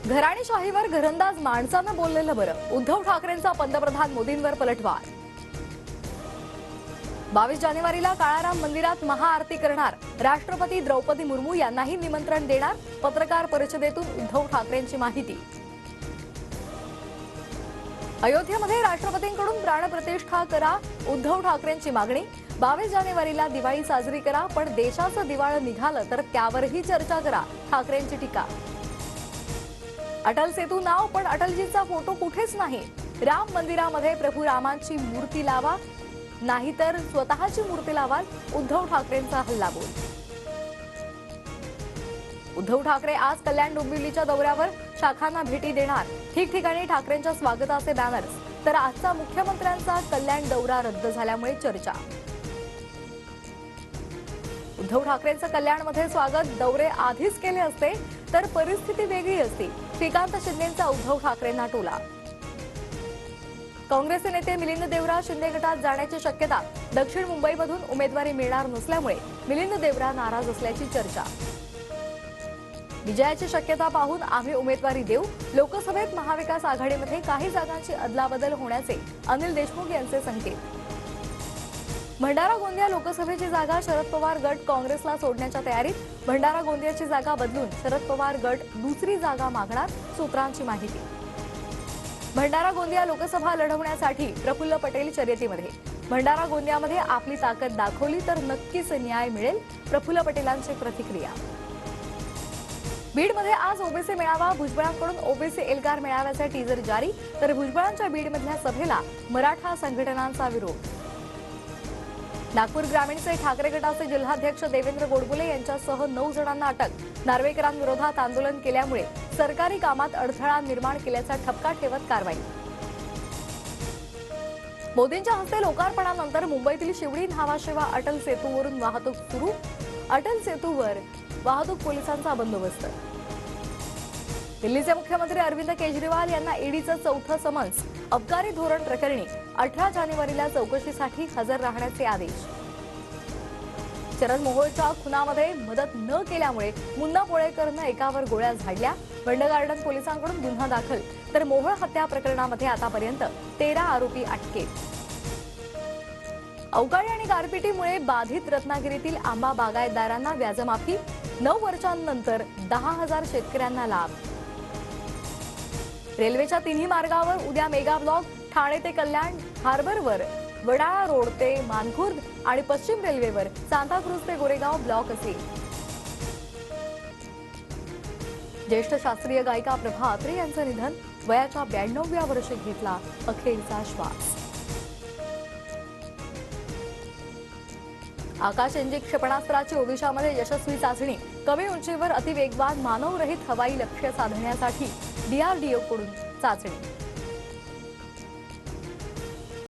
घराणेशाहीवर घरंदाज माणसानं बोललेलं बरं. उद्धव ठाकरेंचा पंतप्रधान मोदींवर पलटवार. 22 जानेवारीला काळाराम मंदिरात महाआरती करणार. राष्ट्रपती द्रौपदी मुर्मू यांनाही निमंत्रण देणार. पत्रकार परिषदेतून उद्धव ठाकरेंची माहिती. अयोध्येमध्ये राष्ट्रपतींकडून प्राणप्रतिष्ठा करा. उद्धव ठाकरेंची मागणी. 22 जानेवारीला दिवाळी साजरी करा, पण देशाचं दिवाळं निघालं तर त्यावरही चर्चा करा. ठाकरेंची टीका. अटल सेतू नाव, पण अटलजींचा फोटो कुठेच नाही. राम मंदिरामध्ये प्रभू रामांची मूर्ती लावा, नाहीतर स्वतःची मूर्ती लावाल. उद्धव ठाकरेंचा हल्लाबोल. उद्धव ठाकरे आज कल्याण डोंबिवलीच्या दौऱ्यावर. शाखांना भेटी देणार. ठिकठिकाणी ठाकरेंच्या स्वागताचे बॅनर्स. तर आजचा मुख्यमंत्र्यांचा कल्याण दौरा रद्द झाल्यामुळे चर्चा. उद्धव ठाकरेंचं कल्याणमध्ये स्वागत दौरे आधीच केले असते तर परिस्थिती वेगळी असती. श्रीकांत शिंदेंचा उद्धव ठाकरेंना टोला. काँग्रेसचे नेते मिलिंद देवरा शिंदे गटात जाण्याची शक्यता. दक्षिण मुंबईमधून उमेदवारी मिळणार नसल्यामुळे मिलिंद देवरा नाराज असल्याची चर्चा. विजयाची शक्यता पाहून आम्ही उमेदवारी देऊ. लोकसभेत महाविकास आघाडीमध्ये काही जागांची अदलाबदल होण्याचे अनिल देशमुख यांचे संकेत. भंडारा गोंदिया लोकसभेची जागा शरद पवार गट काँग्रेसला सोडण्याच्या तयारीत. भंडारा गोंदियाची जागा बदलून शरद पवार गट दुसरी जागा मागणार. सूत्रांची माहिती. भंडारा गोंदिया लोकसभा लढवण्यासाठी प्रफुल्ल पटेल शर्यतीमध्ये. भंडारा गोंदियामध्ये आपली ताकद दाखवली तर नक्कीच न्याय मिळेल. प्रफुल्ल पटेलांची प्रतिक्रिया. बीडमध्ये आज ओबीसी मेळावा. भुजबळांकडून ओबीसी एल्गार मेळाव्याचा टीजर जारी. तर भुजबळांच्या बीडमधल्या सभेला मराठा संघटनांचा विरोध. नागपूर ग्रामीणचे ठाकरे गटाचे जिल्हाध्यक्ष देवेंद्र गोडबोले यांच्यासह 9 जणांना अटक. नार्वेकरांविरोधात आंदोलन केल्यामुळे सरकारी कामात अडथळा निर्माण केल्याचा ठपका ठेवत कारवाई. मोदींच्या हस्ते लोकार्पणानंतर मुंबईतील शिवडी न्हावाशेवा अटल सेतूवरून वाहतूक सुरू. अटल सेतूवर वाहतूक पोलिसांचा बंदोबस्त. दिल्लीचे मुख्यमंत्री अरविंद केजरीवाल यांना ईडीचं चौथं समन्स. अबकारी धोरण प्रकरणी 18 जानेवारीला चौकशीसाठी हजर राहण्याचे आदेश. शरद मोहोळच्या खुनामध्ये मदत न केल्यामुळे मुन्ना पोळेकरनं एकावर गोळ्या झाडल्या. बंड गार्डन पोलिसांकडून गुन्हा दाखल. तर मोहोळ हत्या प्रकरणामध्ये आतापर्यंत 13 आरोपी अटकेत. अवकाळी आणि गारपिटीमुळे बाधित रत्नागिरीतील आंबा बागायतदारांना व्याजमाफी. 9 वर्षांनंतर 10,000 शेतकऱ्यांना लाभ. रेल्वेच्या तिन्ही मार्गावर उद्या मेगा ब्लॉक. ठाणे ते कल्याण, हार्बरवर वडाळा रोड ते मानखुर्द आणि पश्चिम रेल्वेवर सांताक्रूज ते गोरेगाव ब्लॉक असेल. ज्येष्ठ शास्त्रीय गायिका प्रभा अत्रे यांचं निधन. वयाच्या 92व्या वर्षी घेतला अखेरचा श्वास. आकाश एनजी क्षेपणास्त्राची ओदिशामध्ये यशस्वी चाचणी. कमी उंचीवर अतिवेगवान मानवरहित हवाई लक्ष्य साधण्यासाठी डीआरडीओकडून चाचणी.